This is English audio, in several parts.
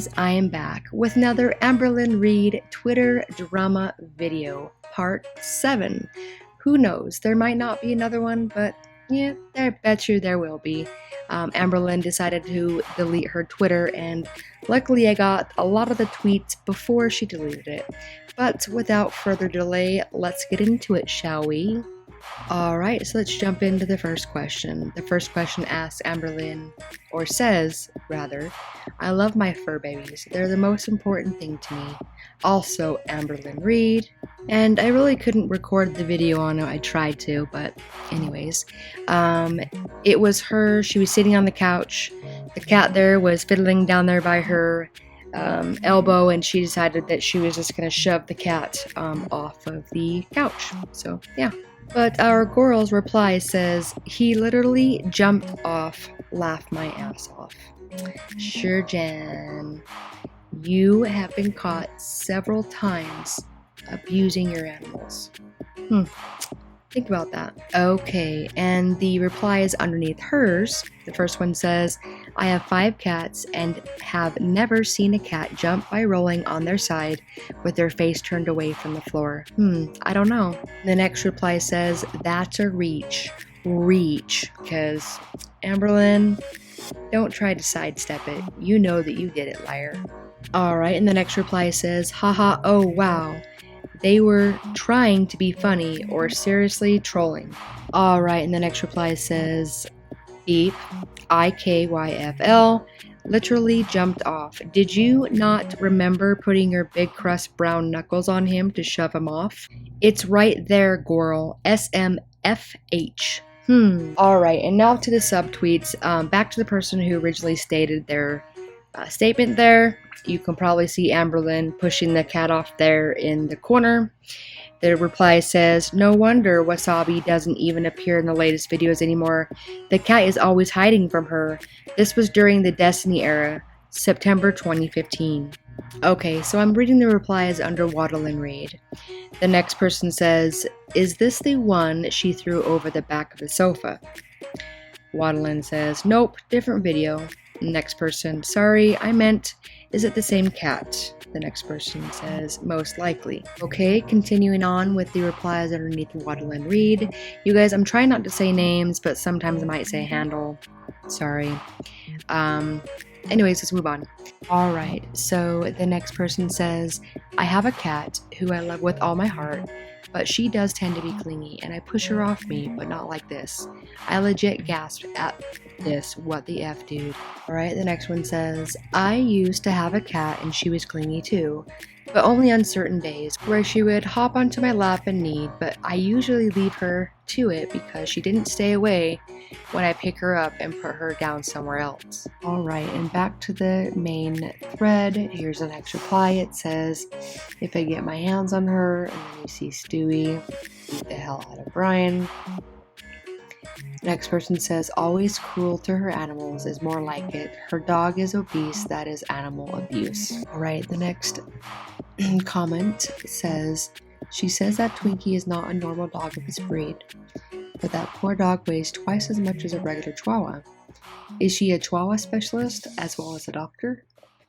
guys, I am back with another Amberlynn Reid Twitter drama video, part 7. Who knows, there might not be another one, but yeah, I bet you there will be. Amberlynn decided to delete her Twitter, and luckily I got a lot of the tweets before she deleted it. But without further delay, let's get into it, shall we? Alright, so let's jump into the first question. The first question asks Amberlynn, or says, rather, I love my fur babies. They're the most important thing to me. Also, Amberlynn Reid. And I really couldn't record the video on it. I tried to, but anyways. It was her. She was sitting on the couch. The cat there was fiddling down there by her elbow, and she decided that she was just going to shove the cat off of the couch. So, yeah. But our girl's reply says, he literally jumped off, laughed my ass off. Sure, Jan. You have been caught several times abusing your animals. Think about that. Okay, and the reply is underneath hers. The first one says, I have 5 cats and have never seen a cat jump by rolling on their side with their face turned away from the floor. I don't know. The next reply says, that's a reach. Reach. Because, Amberlynn, don't try to sidestep it. You know that you did it, liar. Alright, and the next reply says, haha, oh wow. They were trying to be funny or seriously trolling. Alright, and the next reply says, beep, IKYFL, literally jumped off. Did you not remember putting your big crust brown knuckles on him to shove him off? It's right there, girl. SMFH. Alright, and now to the subtweets. Back to the person who originally stated their statement there. You can probably see Amberlynn pushing the cat off there in the corner. The reply says, no wonder Wasabi doesn't even appear in the latest videos anymore. The cat is always hiding from her. This was during the Destiny era, September 2015. Okay, so I'm reading the replies under Amberlynn Reid. The next person says, is this the one she threw over the back of the sofa? Amberlynn says, nope, different video. Next person, sorry, I meant, is it the same cat? The next person says, most likely. Okay, continuing on with the replies underneath Amberlynn Reid. You guys, I'm trying not to say names, but sometimes I might say handle. Sorry. Anyways, let's move on. Alright, so the next person says, I have a cat who I love with all my heart, but she does tend to be clingy, and I push her off me, but not like this. I legit gasped at this. What the F, dude? Alright, the next one says, I used to have a cat and she was clingy too, but only on certain days, where she would hop onto my lap and need, but I usually leave her to it because she didn't stay away when I pick her up and put her down somewhere else. Alright, and back to the main thread. Here's the next reply. It says, if I get my hands on her, and then you see Stewie beat the hell out of Brian. Next person says, always cruel to her animals is more like it. Her dog is obese, that is animal abuse. Alright, the next comment says, she says that Twinkie is not a normal dog of his breed, but that poor dog weighs twice as much as a regular Chihuahua. Is she a Chihuahua specialist as well as a doctor?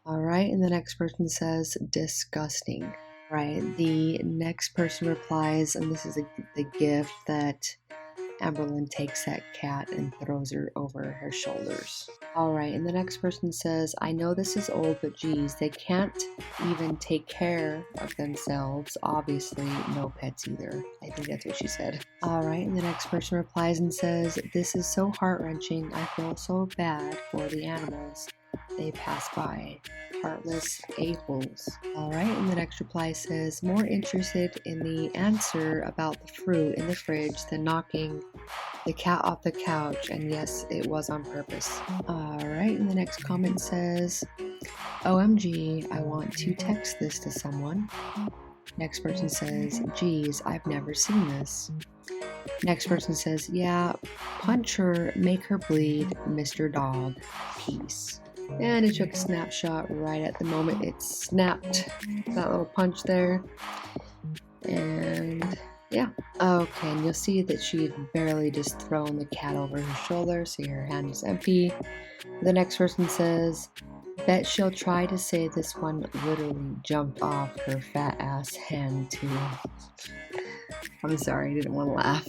Alright, and the next person says, disgusting. Right, the next person replies, and this is the gift that Amberlynn takes that cat and throws her over her shoulders. Alright, and the next person says, I know this is old, but geez, they can't even take care of themselves. Obviously, no pets either. I think that's what she said. Alright, and the next person replies and says, this is so heart-wrenching. I feel so bad for the animals. They pass by. Heartless a-holes. Alright, and the next reply says, more interested in the answer about the fruit in the fridge than knocking the cat off the couch, and yes, it was on purpose. Alright, and the next comment says, OMG, I want to text this to someone. Next person says, geez, I've never seen this. Next person says, yeah, punch her, make her bleed, Mr. Dog. Peace. And it took a snapshot right at the moment it snapped, that little punch there. And yeah. Okay, and you'll see that she had barely just thrown the cat over her shoulder, so her hand is empty. The next person says, Bet she'll try to say this one literally jumped off her fat ass hand too. I'm sorry, I didn't want to laugh.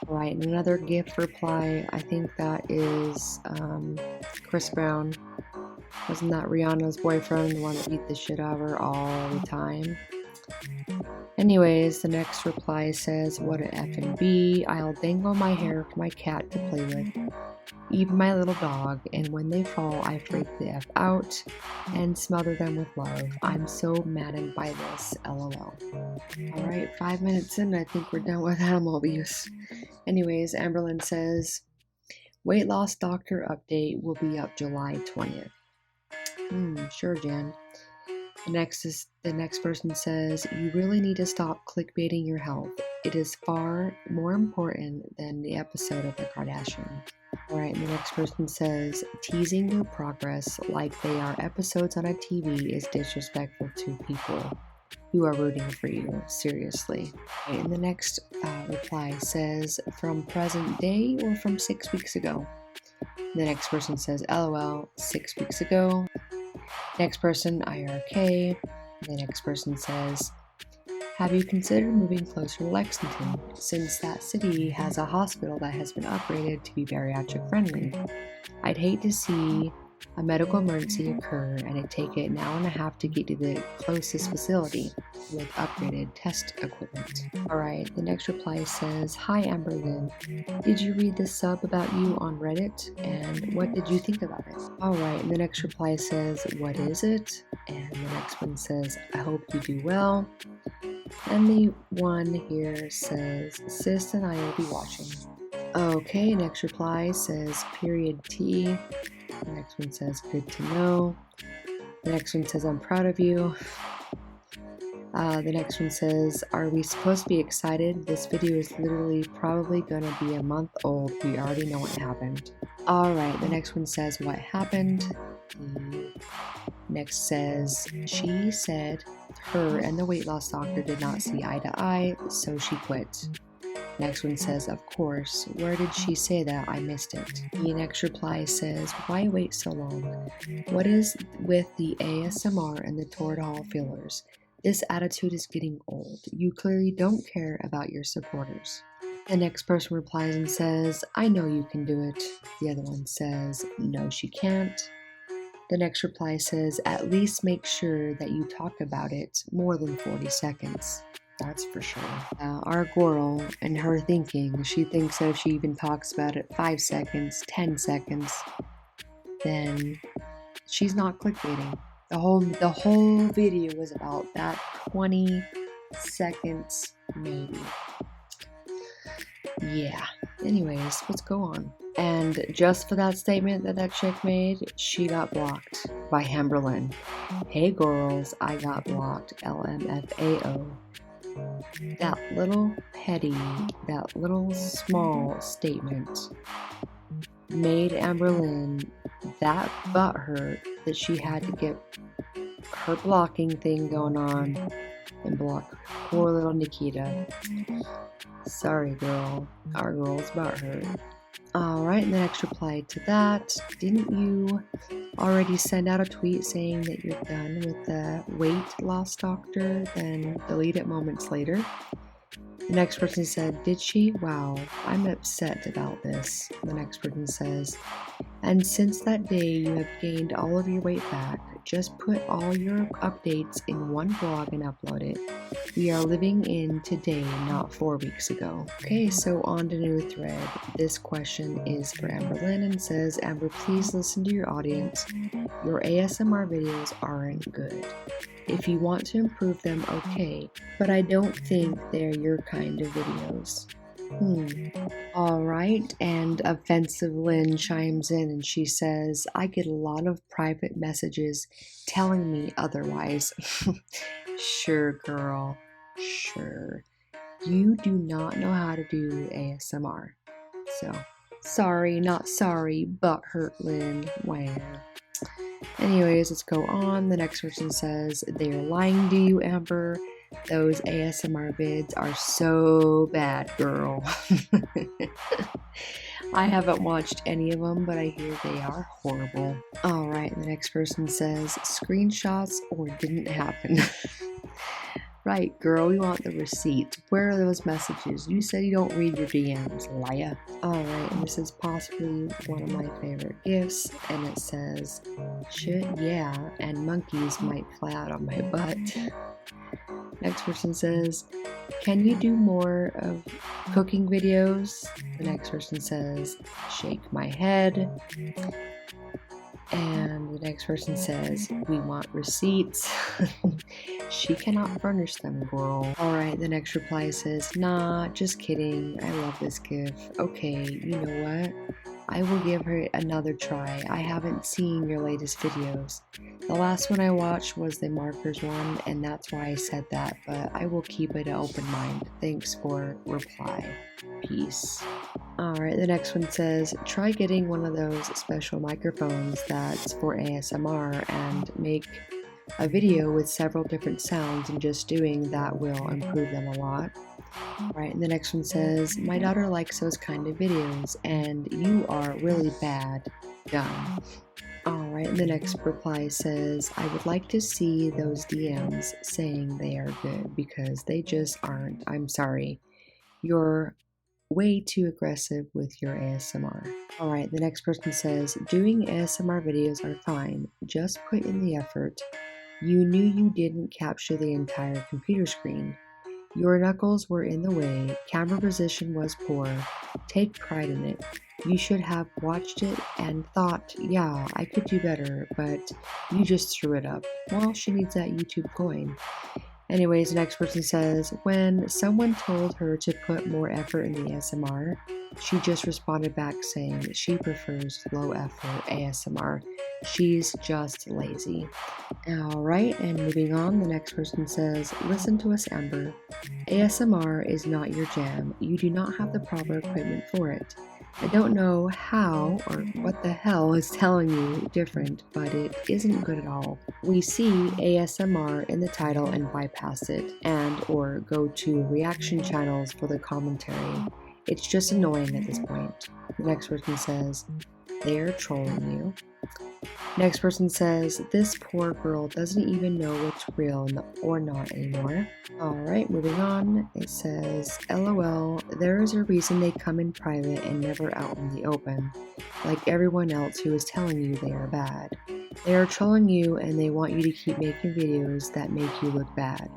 Alright, and another gift reply, I think that is Chris Brown. Wasn't that Rihanna's boyfriend, the one that beat the shit out of her all the time? Anyways, the next reply says, what an effing B. I'll dangle my hair for my cat to play with. Even my little dog, and when they fall, I freak the F out and smother them with love. I'm so maddened by this, LOL. Alright, 5 minutes in, I think we're done with animal abuse. Anyways, Amberlynn says, weight loss doctor update will be up July 20th. Sure, Jan. The next person says, you really need to stop clickbaiting your health. It is far more important than the episode of the Kardashians. Alright, and the next person says, teasing your progress like they are episodes on a TV is disrespectful to people who are rooting for you. Seriously. Right, and the next reply says, from present day or from 6 weeks ago? The next person says, LOL, 6 weeks ago. Next person, IRK. The next person says, have you considered moving closer to Lexington, since that city has a hospital that has been upgraded to be bariatric friendly? I'd hate to see a medical emergency occur and it take an hour and a half to get to the closest facility with upgraded test equipment. Alright, the next reply says, hi Amberlynn, did you read this sub about you on Reddit and what did you think about it? Alright, and the next reply says, what is it? And the next one says, I hope you do well. And the one here says, sis and I will be watching. Okay, next reply says, period T. The next one says, good to know. The next one says, I'm proud of you. The next one says, are we supposed to be excited? This video is literally probably gonna be a month old. We already know what happened. Alright, the next one says, what happened? The next says, she said her and the weight loss doctor did not see eye to eye, so she quit. Next one says, of course, where did she say that? I missed it. The next reply says, why wait so long? What is with the ASMR and the Toradol fillers? This attitude is getting old. You clearly don't care about your supporters. The next person replies and says, I know you can do it. The other one says, no, she can't. The next reply says, at least make sure that you talk about it more than 40 seconds. That's for sure. Our girl and her thinking, she thinks that if she even talks about it 5 seconds, 10 seconds, then she's not clickbaiting. The whole video was about that 20 seconds maybe. Yeah. Anyways, let's go on. And just for that statement that chick made, she got blocked by Amberlynn. Hey girls, I got blocked. LMFAO. That little petty, that little small statement made Amberlynn that butthurt that she had to get her blocking thing going on and block poor little Nikita. Sorry girl, our girl's butthurt. Alright, and the next reply to that, didn't you already send out a tweet saying that you're done with the weight loss doctor, then delete it moments later? The next person said, did she? Wow, I'm upset about this. The next person says, and since that day you have gained all of your weight back, just put all your updates in one blog and upload it. We are living in today, not 4 weeks ago. Okay, so on to new thread. This question is for Amberlynn and says, Amber, please listen to your audience. Your ASMR videos aren't good. If you want to improve them, okay, but I don't think they're your kind of videos. Alright, and Offensive Lynn chimes in and she says, I get a lot of private messages telling me otherwise. Sure, girl, sure. You do not know how to do ASMR. So, sorry, not sorry, but hurt Lynn. Wow. Anyways, let's go on. The next person says, they're lying to you, Amber. Those ASMR vids are so bad, girl. I haven't watched any of them, but I hear they are horrible. Alright, the next person says, screenshots or didn't happen. Right, girl, we want the receipt. Where are those messages? You said you don't read your DMs, liar. Alright, and this is possibly one of my favorite gifts, and it says, shit, yeah, and monkeys might fly out on my butt. Next person says, can you do more of cooking videos? The next person says, shake my head. And the next person says, we want receipts. She cannot furnish them, girl. Alright, the next reply says, nah, just kidding. I love this gift. Okay, you know what? I will give her another try. I haven't seen your latest videos. The last one I watched was the markers one, and that's why I said that, but I will keep it an open mind. Thanks for reply. Peace. Alright, the next one says, try getting one of those special microphones that's for ASMR and make a video with several different sounds, and just doing that will improve them a lot. Right, and the next one says, my daughter likes those kind of videos and you are really bad. Done. Alright, and the next reply says, I would like to see those DMs saying they are good because they just aren't. I'm sorry. You're way too aggressive with your ASMR. Alright, the next person says, doing ASMR videos are fine. Just put in the effort. You knew you didn't capture the entire computer screen. Your knuckles were in the way, camera position was poor. Take pride in it. You should have watched it and thought, yeah, I could do better, but you just threw it up. Well, she needs that YouTube coin. Anyways, the next person says, when someone told her to put more effort in the ASMR, she just responded back saying that she prefers low effort ASMR. She's just lazy. Alright, and moving on, the next person says, listen to us, Amber. ASMR is not your jam. You do not have the proper equipment for it. I don't know how or what the hell is telling you different, but it isn't good at all. We see ASMR in the title and bypass it, and or go to reaction channels for the commentary. It's just annoying at this point. The next person says, they're trolling you. Next person says, this poor girl doesn't even know what's real or not anymore. Alright, moving on. It says, LOL, there is a reason they come in private and never out in the open, like everyone else who is telling you they are bad. They are trolling you and they want you to keep making videos that make you look bad.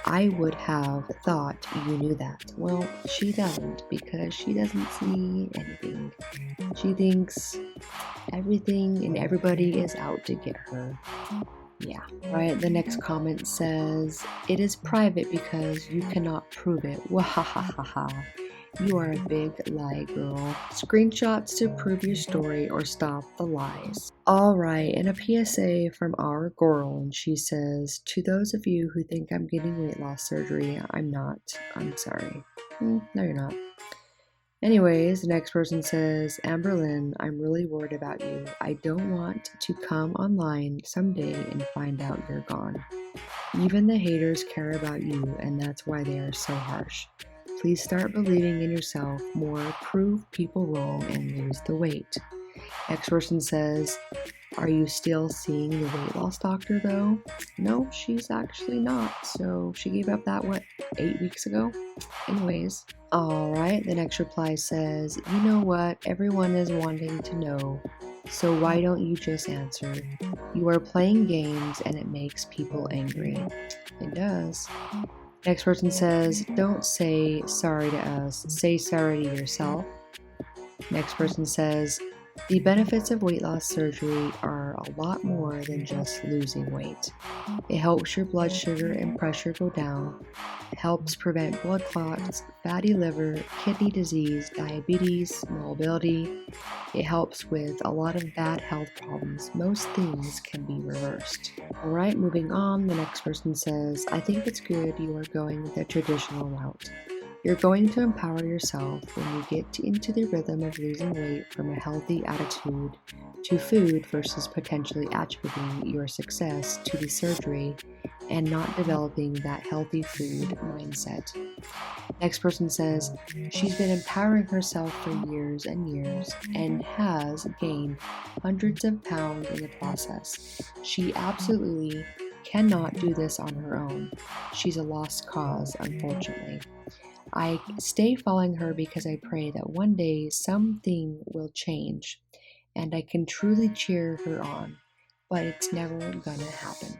I would have thought you knew that. Well, she doesn't, because she doesn't see anything. She thinks everything and everybody is out to get her. Yeah. Right, the next comment says, it is private because you cannot prove it. Wahahaha. You are a big lie, girl. Screenshots to prove your story or stop the lies. Alright, and a PSA from our girl, and she says, to those of you who think I'm getting weight loss surgery, I'm not. I'm sorry. No, you're not. Anyways, the next person says, Amberlynn, I'm really worried about you. I don't want to come online someday and find out you're gone. Even the haters care about you, and that's why they are so harsh. Please start believing in yourself more, prove people wrong, and lose the weight. Next person says, are you still seeing the weight loss doctor though? No, she's actually not. So she gave up that, 8 weeks ago? Anyways. Alright, the next reply says, you know what? Everyone is wanting to know. So why don't you just answer? You are playing games and it makes people angry. It does. Next person says, don't say sorry to us, say sorry to yourself. Next person says, the benefits of weight loss surgery are a lot more than just losing weight. It helps your blood sugar and pressure go down. It helps prevent blood clots, fatty liver, kidney disease, diabetes, mobility. It helps with a lot of bad health problems. Most things can be reversed. Alright, moving on, the next person says, I think it's good you are going the traditional route. You're going to empower yourself when you get into the rhythm of losing weight from a healthy attitude to food versus potentially attributing your success to the surgery and not developing that healthy food mindset. Next person says, she's been empowering herself for years and years and has gained hundreds of pounds in the process. She absolutely cannot do this on her own. She's a lost cause, unfortunately. I stay following her because I pray that one day something will change and I can truly cheer her on, but it's never gonna happen.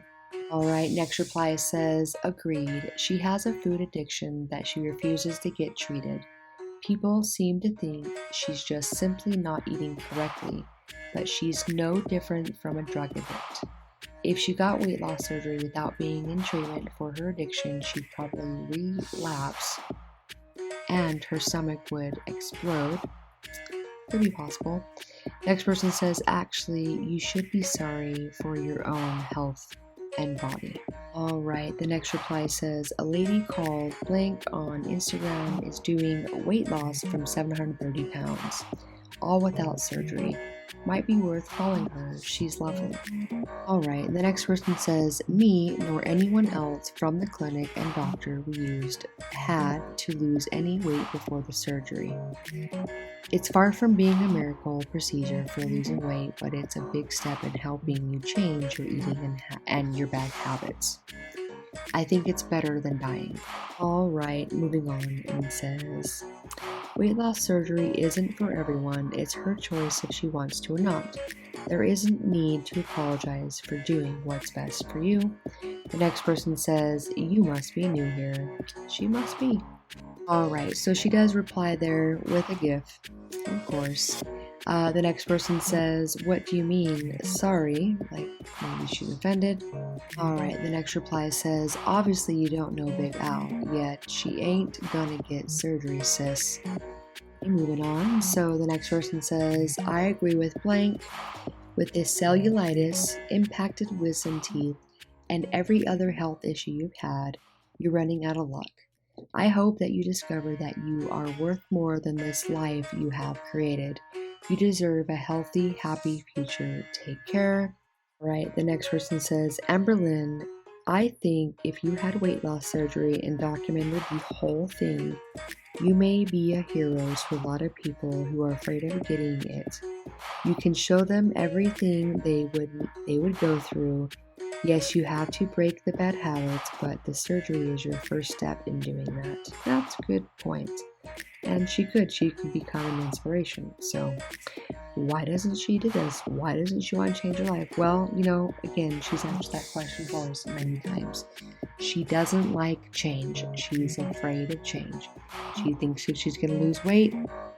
Alright, next reply says, agreed. She has a food addiction that she refuses to get treated. People seem to think she's just simply not eating correctly, but she's no different from a drug addict. If she got weight loss surgery without being in treatment for her addiction, she'd probably relapse and her stomach would explode. Could be possible. Next person says, actually, you should be sorry for your own health and body. Alright, the next reply says, a lady called blank on Instagram is doing weight loss from 730 pounds, all without surgery. Might be worth following her. She's lovely. Alright, the next person says, me nor anyone else from the clinic and doctor we used had to lose any weight before the surgery. It's far from being a miracle procedure for losing weight, but it's a big step in helping you change your eating and your bad habits. I think it's better than dying. Alright, moving on, and says, weight loss surgery isn't for everyone. It's her choice if she wants to or not. There isn't need to apologize for doing what's best for you. The next person says, you must be new here. She must be. Alright, so she does reply there with a GIF, of course. The next person says, what do you mean? Sorry, like maybe she's offended. Alright, the next reply says, obviously you don't know Big Al, yet she ain't gonna get surgery, sis. Okay, moving on. So the next person says, I agree with blank. With this cellulitis, impacted wisdom teeth, and every other health issue you've had, you're running out of luck. I hope that you discover that you are worth more than this life you have created. You deserve a healthy, happy future. Take care. Right, the next person says, Amberlynn, I think if you had weight loss surgery and documented the whole thing, you may be a hero to a lot of people who are afraid of getting it. You can show them everything they would go through. Yes, you have to break the bad habits, but the surgery is your first step in doing that. That's a good point. And she could become an inspiration. So why doesn't she do this? Why doesn't she want to change her life? Well, again, she's answered that question for us many times. She doesn't like change. She's afraid of change. She thinks if she's going to lose weight,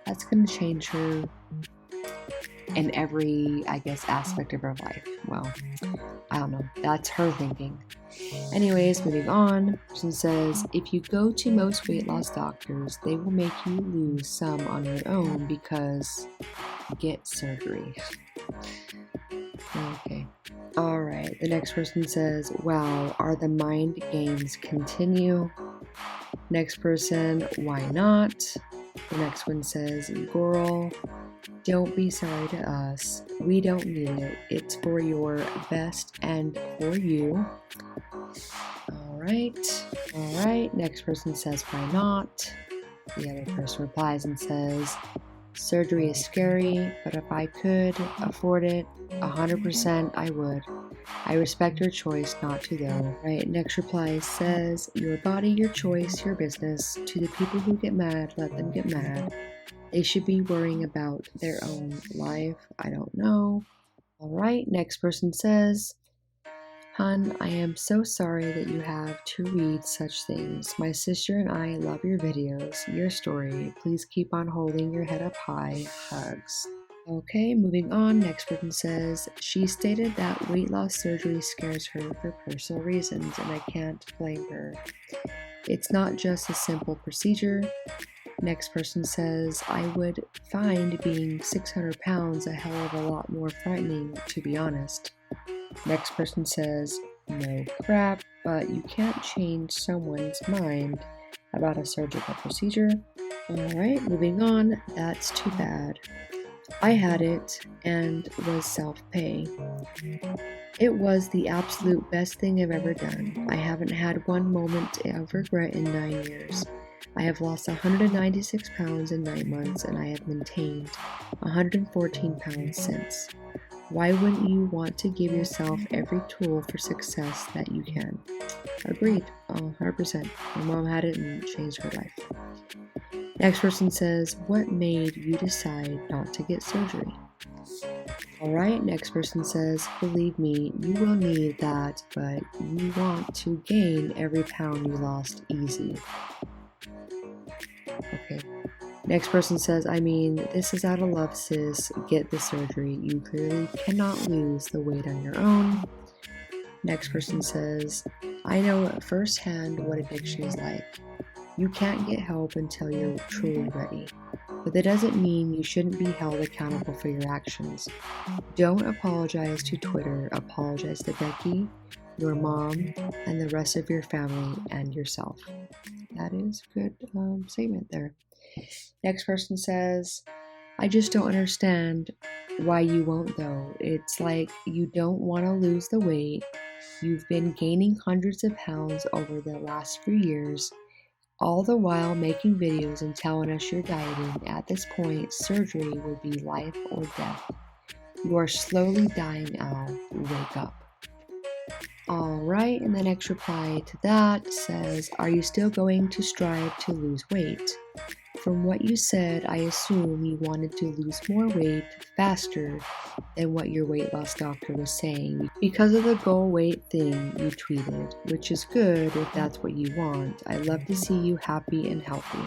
that's going to change her in every, aspect of her life. Well, I don't know. That's her thinking. Anyways, moving on. Person says, if you go to most weight loss doctors, they will make you lose some on your own because get surgery. Okay. Alright, the next person says, wow, are the mind games continue? Next person, why not? The next one says, girl, don't be sorry to us. We don't need it. It's for your best and for you. Alright. Next person says, why not? The other person replies and says, surgery is scary, but if I could afford it, 100% I would. I respect your choice not to though. Right, next reply says, your body, your choice, your business. To the people who get mad, let them get mad. They should be worrying about their own life. I don't know. Alright, next person says, hun, I am so sorry that you have to read such things. My sister and I love your videos, your story. Please keep on holding your head up high. Hugs. Okay, moving on. Next person says, she stated that weight loss surgery scares her for personal reasons, and I can't blame her. It's not just a simple procedure. Next person says, I would find being 600 pounds a hell of a lot more frightening, to be honest. Next person says, no crap, but you can't change someone's mind about a surgical procedure. Alright, moving on. That's too bad. I had it and was self-pay. It was the absolute best thing I've ever done. I haven't had one moment of regret in 9 years. I have lost 196 pounds in 9 months and I have maintained 114 pounds since. Why wouldn't you want to give yourself every tool for success that you can? Agreed, 100%. My mom had it and changed her life. Next person says, what made you decide not to get surgery? Alright, next person says, believe me, you will need that, but you want to gain every pound you lost easy. Okay. Next person says, I mean, this is out of love, sis. Get the surgery. You clearly cannot lose the weight on your own. Next person says, I know firsthand what addiction is like. You can't get help until you're truly ready. But that doesn't mean you shouldn't be held accountable for your actions. Don't apologize to Twitter. Apologize to Becky, your mom, and the rest of your family and yourself. That is a good statement there. Next person says, I just don't understand why you won't though. It's like you don't want to lose the weight. You've been gaining hundreds of pounds over the last few years, all the while making videos and telling us you're dieting. At this point, surgery would be life or death. You are slowly dying, Al. Wake up. Alright, and the next reply to that says, are you still going to strive to lose weight? From what you said, I assume you wanted to lose more weight faster than what your weight loss doctor was saying because of the goal weight thing you tweeted, which is good if that's what you want. I love to see you happy and healthy.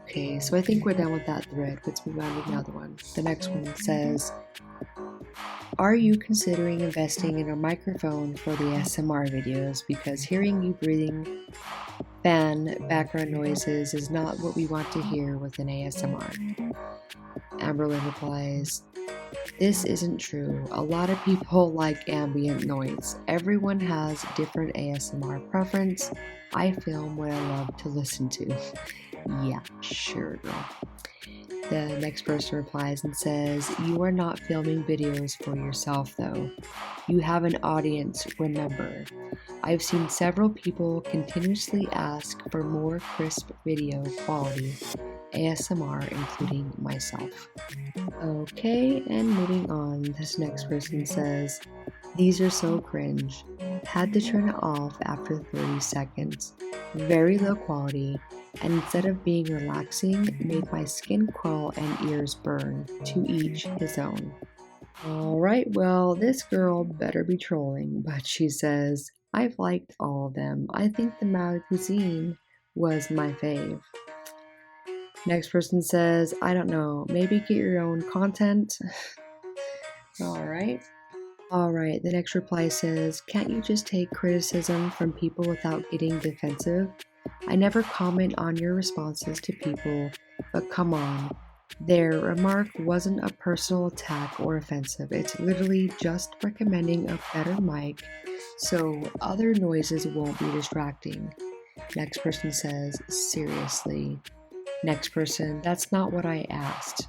Okay, so I think we're done with that thread. Let's move on to another one. The next one says, are you considering investing in a microphone for the ASMR videos? Because hearing you breathing fan background noises is not what we want to hear with an ASMR. Amberlynn replies, this isn't true. A lot of people like ambient noise. Everyone has different ASMR preference. I film what I love to listen to. Yeah, sure, girl. The next person replies and says, you are not filming videos for yourself though. You have an audience, remember. I've seen several people continuously ask for more crisp video quality ASMR, including myself. Okay, and moving on, this next person says, these are so cringe. Had to turn it off after 30 seconds. Very low quality. And instead of being relaxing, made my skin crawl and ears burn. To each his own. Alright, well, this girl better be trolling, but she says, I've liked all of them. I think the Maui cuisine was my fave. Next person says, I don't know, maybe get your own content. Alright, the next reply says, can't you just take criticism from people without getting defensive? I never comment on your responses to people, but come on. Their remark wasn't a personal attack or offensive. It's literally just recommending a better mic so other noises won't be distracting. Next person says, seriously. Next person, that's not what I asked.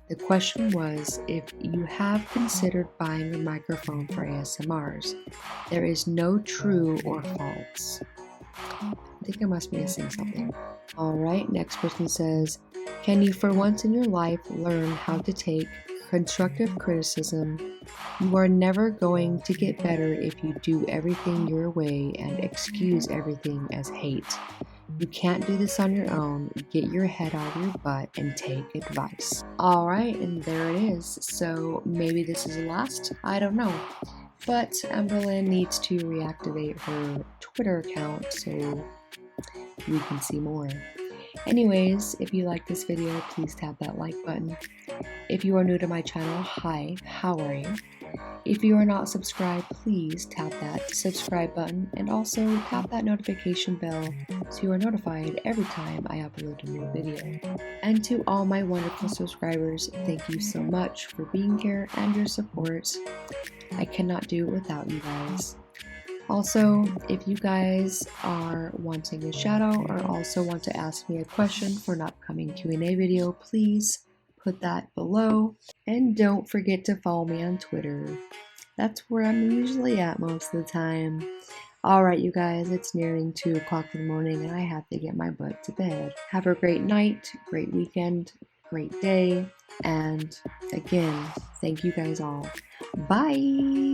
The question was if you have considered buying a microphone for ASMRs. There is no true or false. I think I must be missing something. Alright, next person says, can you for once in your life learn how to take constructive criticism? You are never going to get better if you do everything your way and excuse everything as hate. You can't do this on your own. Get your head out of your butt and take advice. Alright, and there it is. So maybe this is the last? I don't know. But Amberlynn needs to reactivate her Twitter account so we can see more. Anyways, if you like this video, please tap that like button. If you are new to my channel, hi, how are you? If you are not subscribed, please tap that subscribe button and also tap that notification bell so you are notified every time I upload a new video. And to all my wonderful subscribers, thank you so much for being here and your support. I cannot do it without you guys. Also, if you guys are wanting a shout out or also want to ask me a question for an upcoming Q&A video, please put that below. And don't forget to follow me on Twitter. That's where I'm usually at most of the time. Alright, you guys, it's nearing 2 o'clock in the morning and I have to get my butt to bed. Have a great night, great weekend, great day, and again, thank you guys all. Bye!